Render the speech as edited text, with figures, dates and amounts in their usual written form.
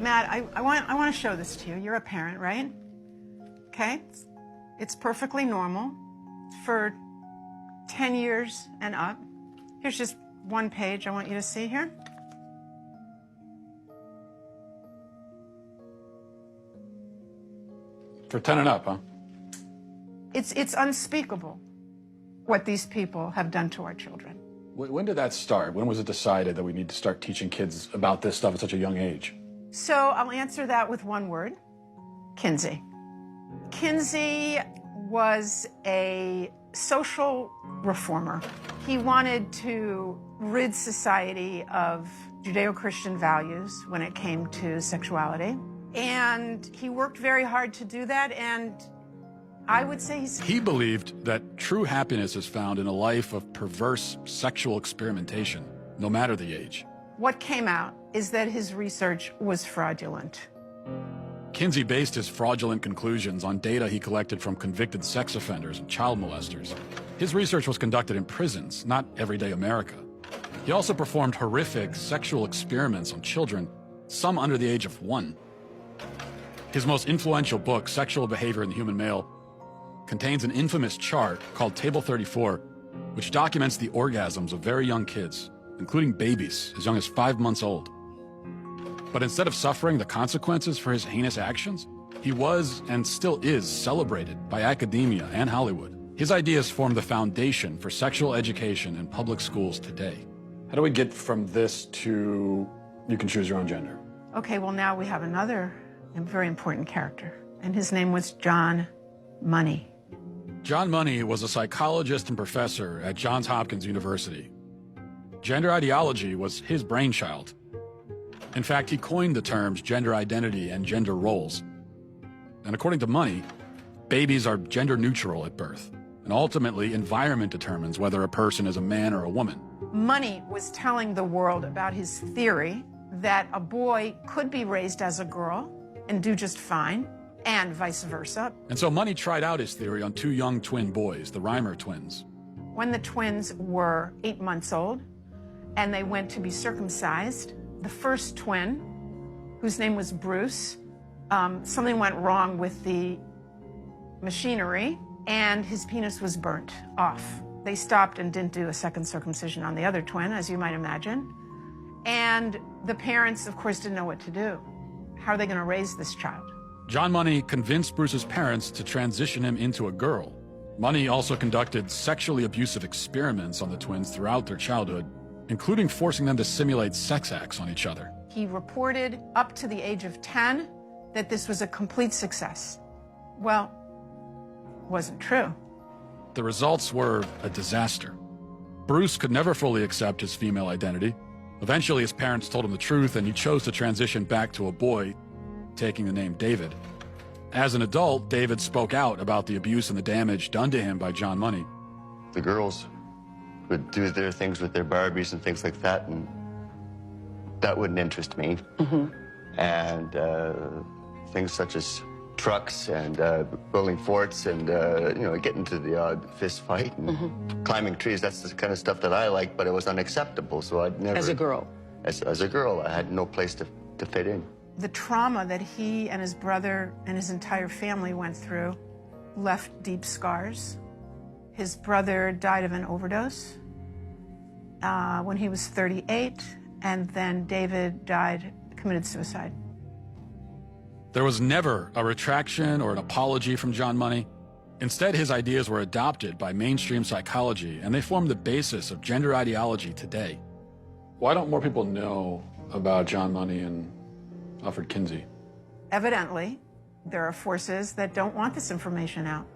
Matt, I want to show this to you. You're a parent, right? Okay? It's perfectly normal for 10 years and up. Here's just one page I want you to see here. For 10 and up, huh? It's unspeakable what these people have done to our children. When did that start? When was it decided that we need to start teaching kids about this stuff at such a young age? So I'll answer that with one word: Kinsey. Kinsey was a social reformer. He wanted to rid society of Judeo-Christian values when it came to sexuality. And he worked very hard to do that, and I would say He believed that true happiness is found in a life of perverse sexual experimentation, no matter the age. What came out is that his research was fraudulent. Kinsey based his fraudulent conclusions on data he collected from convicted sex offenders and child molesters. His research was conducted in prisons, not everyday America. He also performed horrific sexual experiments on children, some under the age of 1. His most influential book, Sexual Behavior in the Human Male, contains an infamous chart called Table 34, which documents the orgasms of very young kids, including babies as young as 5 months old. But instead of suffering the consequences for his heinous actions, he was and still is celebrated by academia and Hollywood. His ideas form the foundation for sexual education in public schools today. How do we get from this to you can choose your own gender? Okay, well, now we have another very important character, and his name was John Money. John Money was a psychologist and professor at Johns Hopkins University. Gender ideology was his brainchild. In fact, he coined the terms gender identity and gender roles. And according to Money, babies are gender neutral at birth, and ultimately environment determines whether a person is a man or a woman. Money was telling the world about his theory that a boy could be raised as a girl and do just fine, and vice versa. And so Money tried out his theory on 2 young twin boys, the Reimer twins. When the twins were 8 months old and they went to be circumcised, the first twin, whose name was Bruce, something went wrong with the machinery and his penis was burnt off. They stopped and didn't do a second circumcision on the other twin, as you might imagine. And the parents, of course, didn't know what to do. How are they going to raise this child? John Money convinced Bruce's parents to transition him into a girl. Money also conducted sexually abusive experiments on the twins throughout their childhood, including forcing them to simulate sex acts on each other. He reported up to the age of 10 that this was a complete success. Well, wasn't true. The results were a disaster. Bruce could never fully accept his female identity. Eventually, his parents told him the truth, and he chose to transition back to a boy, taking the name David. As an adult, David spoke out about the abuse and the damage done to him by John Money. The girls would do their things with their Barbies and things like that, and that wouldn't interest me. And things such as trucks and building forts and, you know, getting to the odd fist fight and climbing trees, that's the kind of stuff that I like, but it was unacceptable, so I'd never... As a girl? As a girl, I had no place to fit in. The trauma that he and his brother and his entire family went through left deep scars. His brother died of an overdose when he was 38, and then David committed suicide. There was never a retraction or an apology from John Money. Instead, his ideas were adopted by mainstream psychology, and they form the basis of gender ideology today. Why don't more people know about John Money and Alfred Kinsey? Evidently, there are forces that don't want this information out.